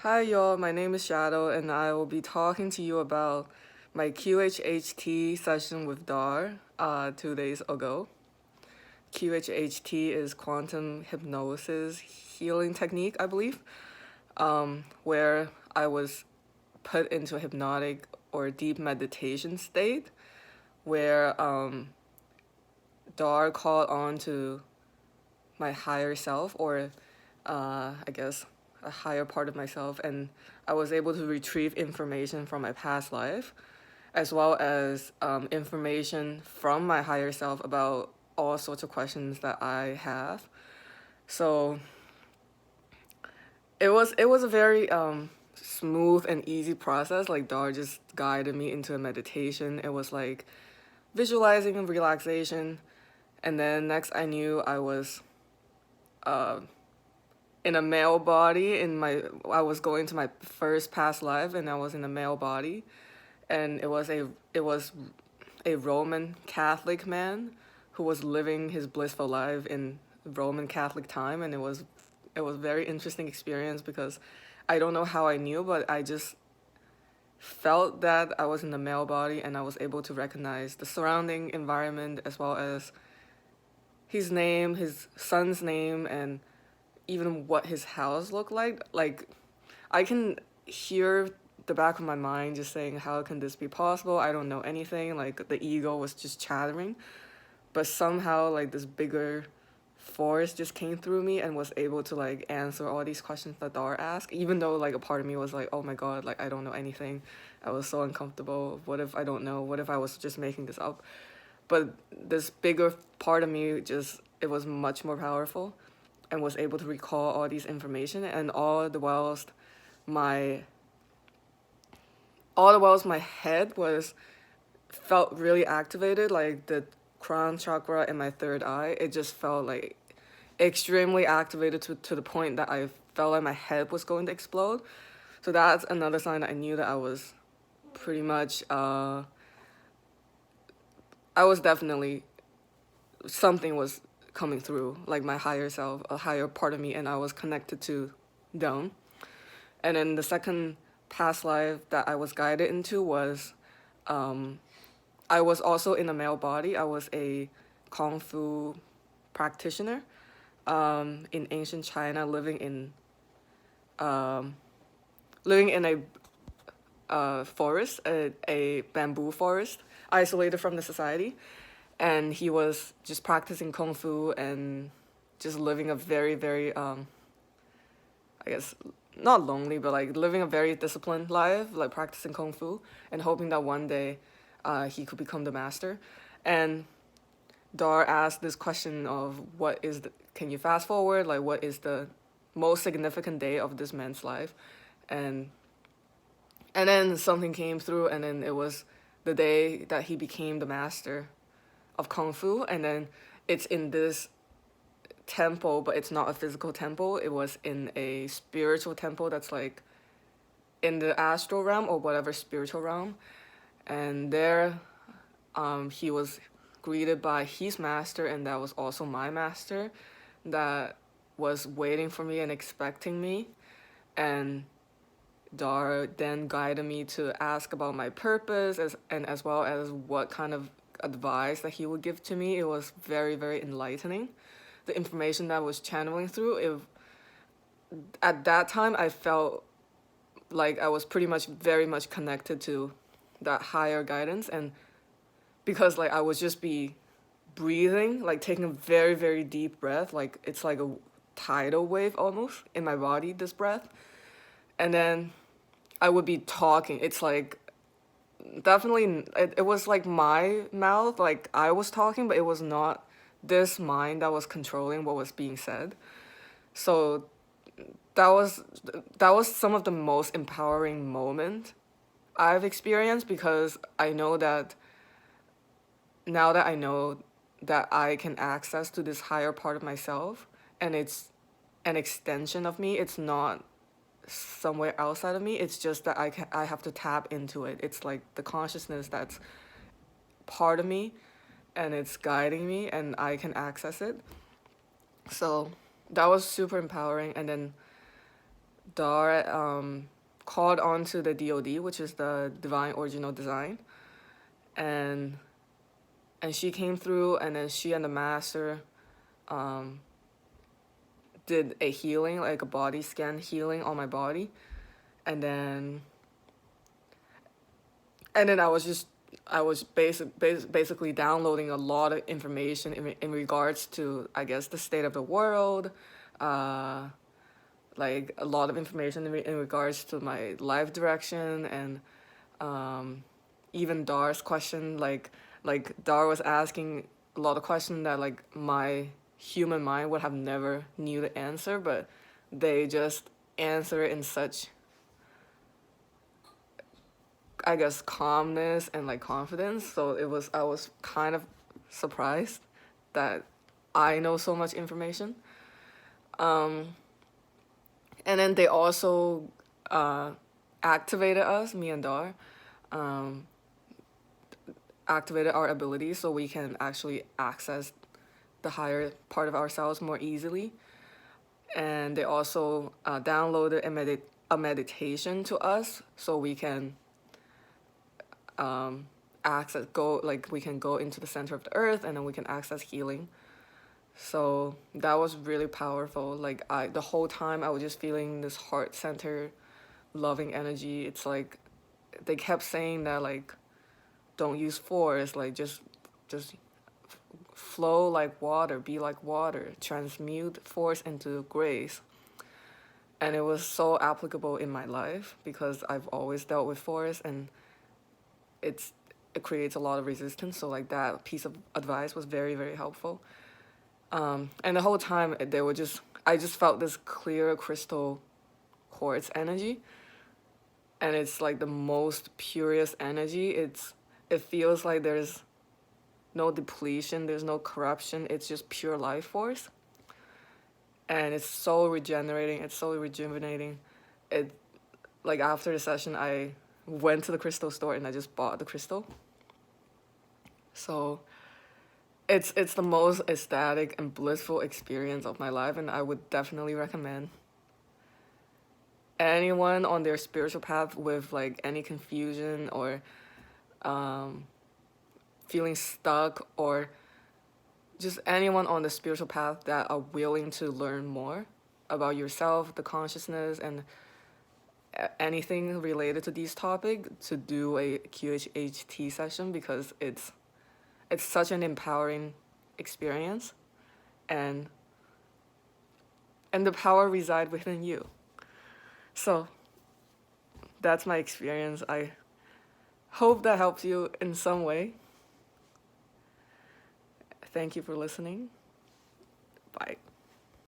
Hi y'all, my name is Shadow and I will be talking to you about my QHHT session with Dar 2 days ago. QHHT is quantum hypnosis healing technique, I believe, where I was put into a hypnotic or deep meditation state where Dar called on to my higher self or I guess a higher part of myself, and I was able to retrieve information from my past life as well as information from my higher self about all sorts of questions that I have. So it was a very smooth and easy process. Like Dar just guided me into a meditation. It was like visualizing and relaxation, and then next I knew I was uh, in a male body. I was going to my first past life, and I was in a male body, and it was a Roman Catholic man who was living his blissful life in Roman Catholic time, and it was a very interesting experience because I don't know how I knew, but I just felt that I was in the male body and I was able to recognize the surrounding environment as well as his name, his son's name, and even what his house looked like. Like, I can hear the back of my mind just saying, how can this be possible? I don't know anything. Like, the ego was just chattering. But somehow, like, this bigger force just came through me and was able to, like, answer all these questions that Dar asked. Even though, like, a part of me was like, oh my God, like, I don't know anything. I was so uncomfortable. What if I don't know? What if I was just making this up? But this bigger part of me it was much more powerful and was able to recall all these information, and my my head was felt really activated, like the crown chakra in my third eye. It just felt like extremely activated to the point that I felt like my head was going to explode. So that's another sign that I knew that I was pretty much I was definitely something was coming through, like my higher self, a higher part of me, and I was connected to them. And then the second past life that I was guided into was I was also in a male body. I was a kung fu practitioner in ancient China, um, living in a forest, a bamboo forest, isolated from the society. And he was just practicing kung fu and just living a very, very, I guess, not lonely, but like living a very disciplined life, like practicing kung fu and hoping that one day he could become the master. And Dar asked this question of can you fast forward? Like, what is the most significant day of this man's life? And and then something came through, and then it was the day that he became the master of kung fu. And then it's in this temple, but it's not a physical temple. It was in a spiritual temple that's like in the astral realm or whatever spiritual realm. And there, he was greeted by his master, and that was also my master, that was waiting for me and expecting me. And Dar then guided me to ask about my purpose as well as what kind of advice that he would give to me. It was very, very enlightening. The information that I was channeling through, at that time I felt like I was pretty much very much connected to that higher guidance. And because like I would just be breathing, like taking a very, very deep breath, like it's like a tidal wave almost in my body, this breath. And then I would be talking. It's like definitely it was like my mouth, like I was talking, but it was not this mind that was controlling what was being said. So that was that was some of the most empowering moment I've experienced, because I know that now that I know that I can access to this higher part of myself, and it's an extension of me. It's not somewhere outside of me. It's just that I have to tap into it. It's like the consciousness that's part of me, and it's guiding me, and I can access it. So that was super empowering. And then Dar called onto the DOD, which is the Divine Original Design, and she came through, and then she and the master did a healing, like a body scan healing on my body, and then I was basically downloading a lot of information in regards to, I guess, the state of the world, like a lot of information in regards to my life direction, and even Dar's question, like Dar was asking a lot of questions that like my human mind would have never knew the answer, but they just answer it in such, I guess, calmness and like confidence. So I was kind of surprised that I know so much information. And then they also activated us, me and Dar, activated our abilities so we can actually access the higher part of ourselves more easily. And they also downloaded a meditation to us so we can we can go into the center of the earth, and then we can access healing. So that was really powerful. Like the whole time I was just feeling this heart center loving energy. It's like they kept saying that, like, don't use force, like just flow like water, be like water, transmute force into grace. And it was so applicable in my life because I've always dealt with force, and it creates a lot of resistance. So like that piece of advice was very, very helpful. And the whole time I just felt this clear crystal quartz energy, and it's like the most purest energy. It feels like there's no depletion, there's no corruption. It's just pure life force, and it's so regenerating. It's so rejuvenating. It like after the session, I went to the crystal store and I just bought the crystal. So it's the most ecstatic and blissful experience of my life, and I would definitely recommend anyone on their spiritual path with like any confusion or feeling stuck, or just anyone on the spiritual path that are willing to learn more about yourself, the consciousness, and anything related to these topics, to do a QHHT session, because it's such an empowering experience, and the power resides within you. So that's my experience. I hope that helps you in some way. Thank you for listening. Bye.